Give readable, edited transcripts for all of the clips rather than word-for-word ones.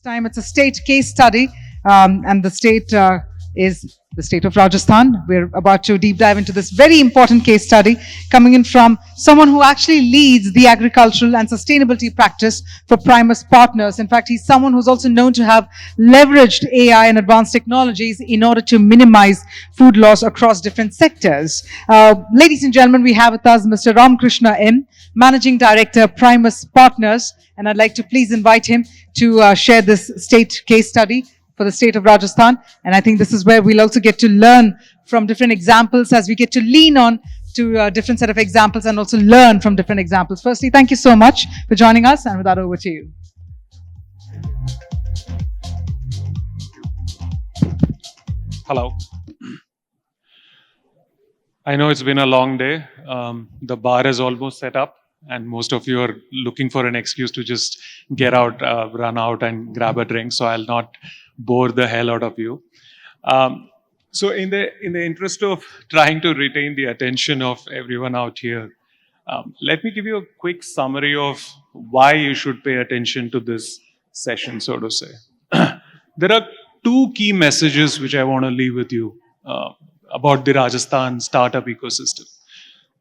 time it's a state case study, and the state is the state of Rajasthan. We're about to deep dive into this very important case study coming in from someone who actually leads the agricultural and sustainability practice for Primus Partners. In fact, he's someone who's also known to have leveraged AI and advanced technologies in order to minimize food loss across different sectors. Ladies and gentlemen, we have with us Mr. Ramakrishna M, Managing Director, Primus Partners, and I'd like to please invite him to share this state case study for the state of Rajasthan. And I think this is where we'll also get to learn from different examples as we get to lean on to a different set of examples and also learn from different examples. Firstly, thank you so much for joining us, and with that, over to you. Hello. I know it's been a long day. The bar is almost set up, and most of you are looking for an excuse to just get out, run out and grab a drink. So I'll not bore the hell out of you. So in the interest of trying to retain the attention of everyone out here, let me give you a quick summary of why you should pay attention to this session, so to say. There are two key messages which I want to leave with you about the Rajasthan startup ecosystem.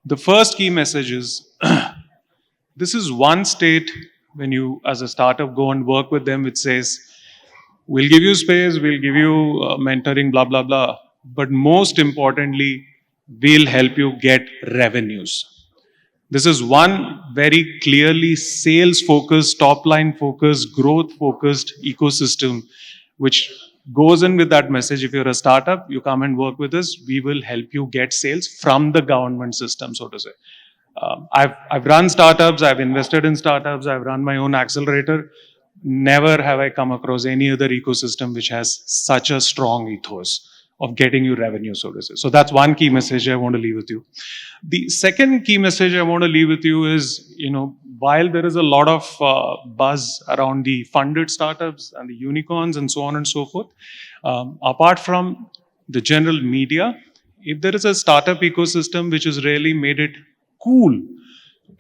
The first key message is this is one state when you, as a startup, go and work with them, which says, we'll give you space, we'll give you mentoring, blah, blah, blah. But most importantly, we'll help you get revenues. This is one very clearly sales-focused, top-line focused, growth-focused ecosystem, which goes in with that message. If you're a startup, you come and work with us, we will help you get sales from the government system, so to say. I've run startups, I've invested in startups, I've run my own accelerator. Never have I come across any other ecosystem which has such a strong ethos of getting you revenue, so to say. So that's one key message I want to leave with you. The second key message I want to leave with you is, while there is a lot of buzz around the funded startups and the unicorns and so on and so forth, apart from the general media, if there is a startup ecosystem which has really made it cool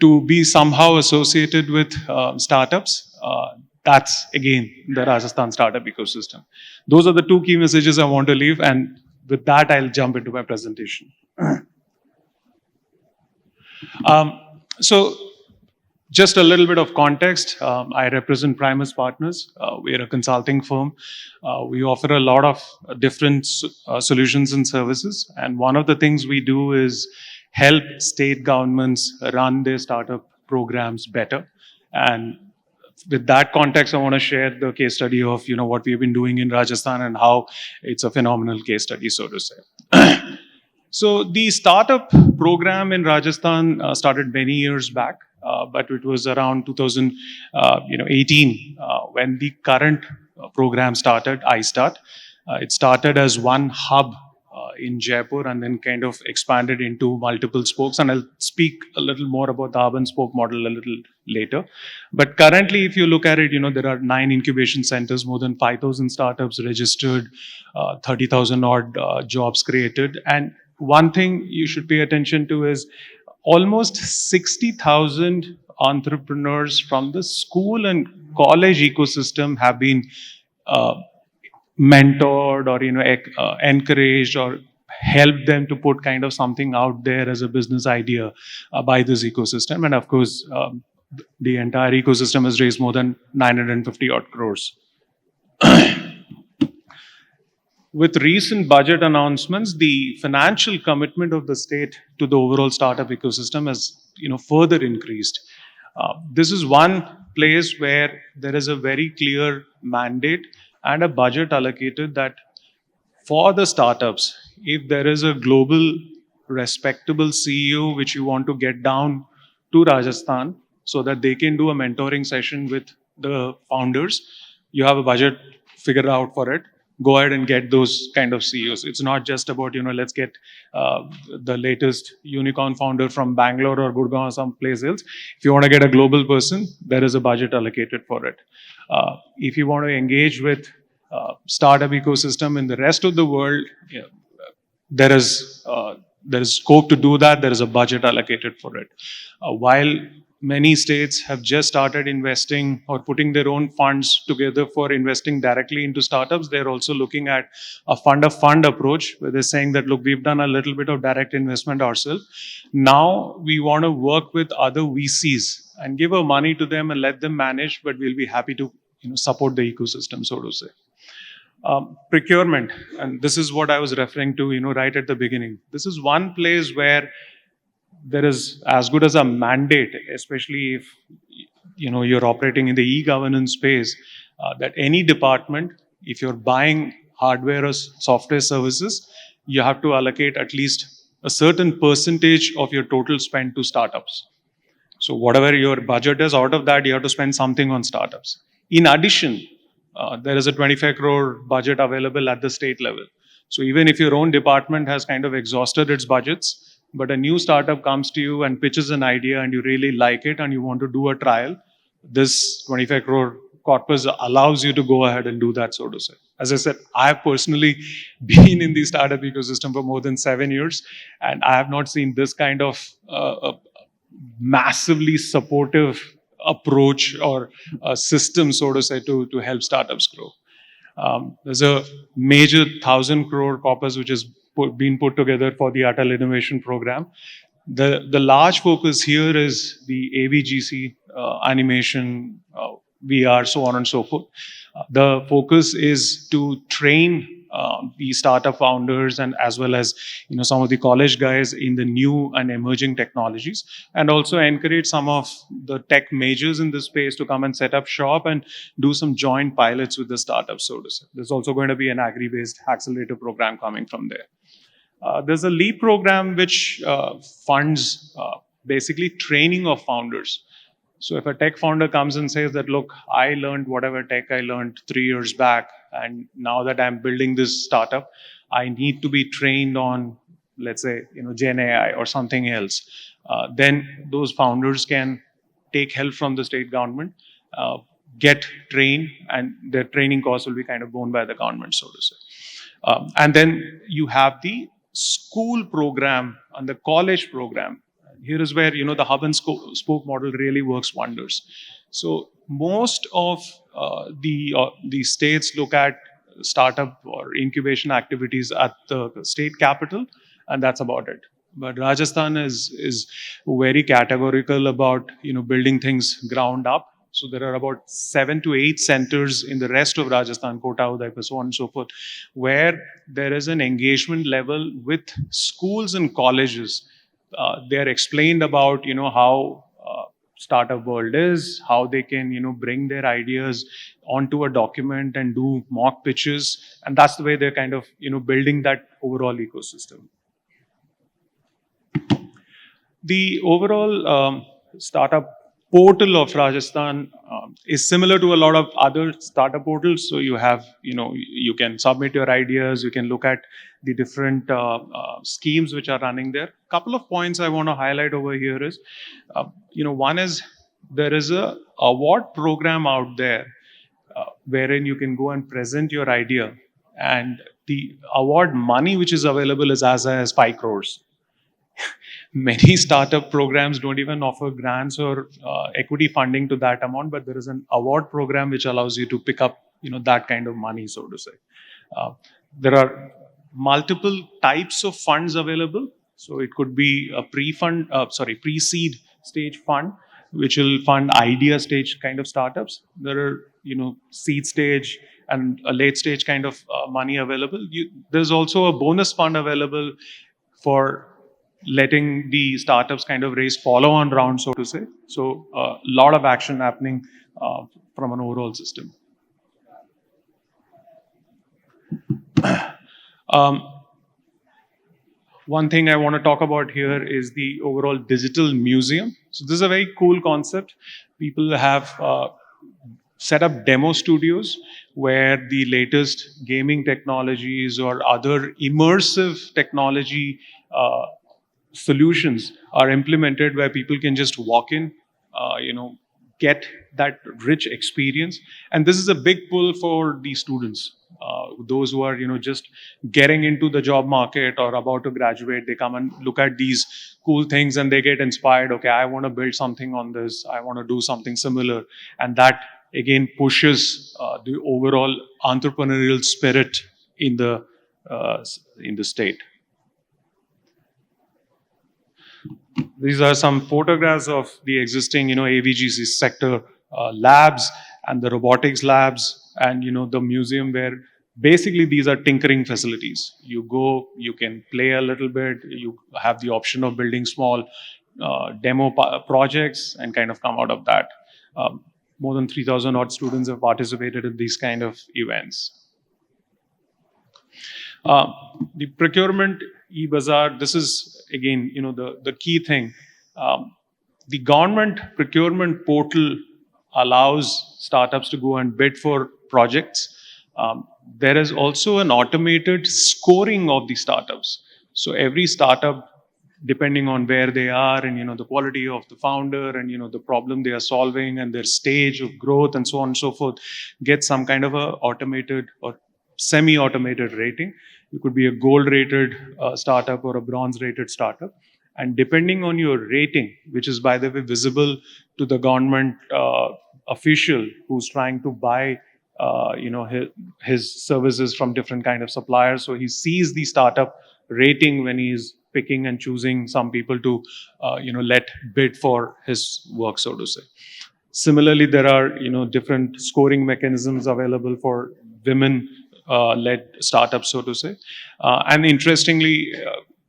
to be somehow associated with startups, that's again the Rajasthan startup ecosystem. Those are the two key messages I want to leave, and with that, I'll jump into my presentation. So, just a little bit of context. I represent Primus Partners. We are a consulting firm. We offer a lot of different solutions and services, and one of the things we do is help state governments run their startup programs better. And with that context, I want to share the case study of what we've been doing in Rajasthan and how it's a phenomenal case study, so to say. So the startup program in Rajasthan started many years back, but it was around 2018 when the current program started, iStart. It started as one hub in Jaipur and then kind of expanded into multiple spokes. And I'll speak a little more about the hub and spoke model a little later. But currently, if you look at it, there are 9 incubation centers, more than 5,000 startups registered, 30,000 odd jobs created. And one thing you should pay attention to is almost 60,000 entrepreneurs from the school and college ecosystem have been mentored or encouraged or helped them to put kind of something out there as a business idea by this ecosystem. And of course, the entire ecosystem has raised more than 950 odd crores. With recent budget announcements, the financial commitment of the state to the overall startup ecosystem has further increased. This is one place where there is a very clear mandate and a budget allocated that for the startups, if there is a global respectable CEO which you want to get down to Rajasthan so that they can do a mentoring session with the founders, you have a budget figured out for it. Go ahead and get those kind of CEOs. It's not just about, let's get the latest unicorn founder from Bangalore or Gurgaon or someplace else. If you want to get a global person, there is a budget allocated for it. If you want to engage with startup ecosystem in the rest of the world, there is scope to do that. There is a budget allocated for it. While Many states have just started investing or putting their own funds together for investing directly into startups. They're also looking at a fund of fund approach where they're saying that, look, we've done a little bit of direct investment ourselves. Now we want to work with other VCs and give our money to them and let them manage, but we'll be happy to support the ecosystem, so to say. Procurement, and this is what I was referring to, right at the beginning. This is one place where there is as good as a mandate, especially if you're operating in the e-governance space, that any department, if you're buying hardware or software services, you have to allocate at least a certain percentage of your total spend to startups. So whatever your budget is, out of that, you have to spend something on startups. In addition, there is a 25 crore budget available at the state level. So even if your own department has kind of exhausted its budgets, but a new startup comes to you and pitches an idea and you really like it and you want to do a trial, this 25 crore corpus allows you to go ahead and do that, so to say. As I said, I have personally been in the startup ecosystem for more than 7 years, and I have not seen this kind of massively supportive approach or a system, so to say, to help startups grow. There's a major 1,000 crore corpus which has been put together for the Atal Innovation Program. The large focus here is the AVGC, animation, VR, so on and so forth. The focus is to train the startup founders and as well as some of the college guys in the new and emerging technologies, and also encourage some of the tech majors in this space to come and set up shop and do some joint pilots with the startups, so to say. There's also going to be an agri-based accelerator program coming from there. There's a LEAP program which funds basically training of founders. So if a tech founder comes and says that, look, I learned whatever tech I learned 3 years back, and now that I'm building this startup, I need to be trained on, let's say, Gen AI or something else. Then those founders can take help from the state government, get trained, and their training costs will be kind of borne by the government, so to say. And then you have the school program and the college program. Here is where the hub and spoke model really works wonders. So most of the states look at startup or incubation activities at the state capital, and that's about it. But Rajasthan is very categorical about building things ground up. So there are about 7 to 8 centers in the rest of Rajasthan, Kota, Udaipur, so on and so forth, where there is an engagement level with schools and colleges. They are explained about how startup world is, how they can bring their ideas onto a document and do mock pitches, and that's the way they're kind of building that overall ecosystem. The overall startup portal of Rajasthan is similar to a lot of other startup portals. So you have, you can submit your ideas, you can look at the different schemes which are running there. Couple of points I want to highlight over here is, one is there is a award program out there wherein you can go and present your idea, and the award money which is available is as high as 5 crores. Many startup programs don't even offer grants or equity funding to that amount, but there is an award program which allows you to pick up that kind of money, so to say. There are multiple types of funds available. So it could be a pre-seed stage fund, which will fund idea stage kind of startups. There are seed stage and a late stage kind of money available. There's also a bonus fund available for letting the startups kind of raise follow-on rounds, so to say. So a lot of action happening from an overall system. One thing I want to talk about here is the overall digital museum. So this is a very cool concept. People have set up demo studios where the latest gaming technologies or other immersive technology solutions are implemented, where people can just walk in, get that rich experience. And this is a big pull for the students. those who are just getting into the job market or about to graduate, they come and look at these cool things and they get inspired. Okay, I want to build something on this. I want to do something similar, and that again pushes the overall entrepreneurial spirit in the state. These are some photographs of the existing, AVGC sector labs and the robotics labs and, the museum where basically these are tinkering facilities. You go, you can play a little bit, you have the option of building small demo projects and kind of come out of that. More than 3,000 odd students have participated in these kind of events. The procurement e-bazaar, this is again, the key thing. The government procurement portal allows startups to go and bid for projects. There is also an automated scoring of the startups. So every startup, depending on where they are and the quality of the founder and the problem they are solving and their stage of growth and so on and so forth, gets some kind of a automated or semi-automated rating. You could be a gold-rated startup or a bronze-rated startup. And depending on your rating, which is, by the way, visible to the government official who's trying to buy his services from different kind of suppliers. So he sees the startup rating when he's picking and choosing some people to let bid for his work, so to say. Similarly, there are different scoring mechanisms available for women led startups, so to say. And interestingly,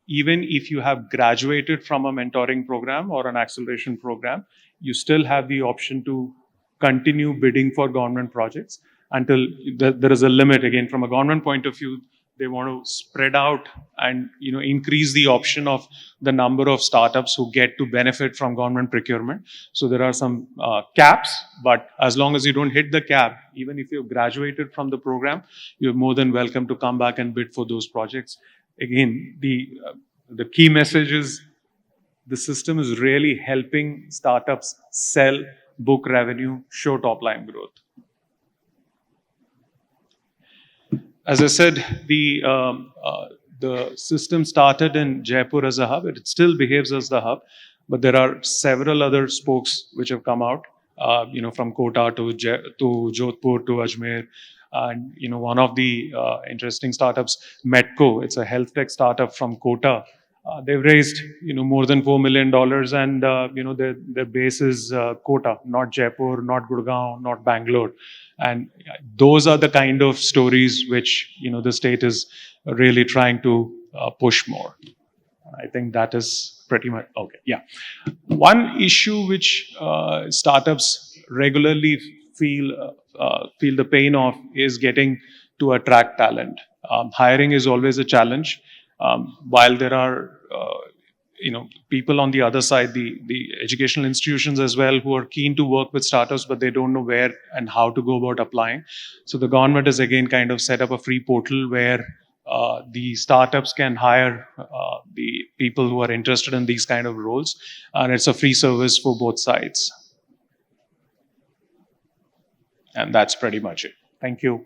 even if you have graduated from a mentoring program or an acceleration program, you still have the option to continue bidding for government projects until there is a limit. Again, from a government point of view, they want to spread out and increase the option of the number of startups who get to benefit from government procurement. So there are some caps, but as long as you don't hit the cap, even if you've graduated from the program, you're more than welcome to come back and bid for those projects. Again, the key message is the system is really helping startups sell, book revenue, show top line growth. As I said, the system started in Jaipur as a hub. It still behaves as the hub, but there are several other spokes which have come out. From Kota to Jodhpur to Ajmer, and one of the interesting startups, Medco. It's a health tech startup from Kota. They've raised more than $4 million, and their base is Kota, not Jaipur, not Gurgaon, not Bangalore. And those are the kind of stories which the state is really trying to push more. I think that is pretty much okay. Yeah, one issue which startups regularly feel the pain of is getting to attract talent. Hiring is always a challenge. While there are people on the other side, the educational institutions as well, who are keen to work with startups, but they don't know where and how to go about applying. So the government has again kind of set up a free portal where the startups can hire the people who are interested in these kind of roles, and it's a free service for both sides. And that's pretty much it. Thank you.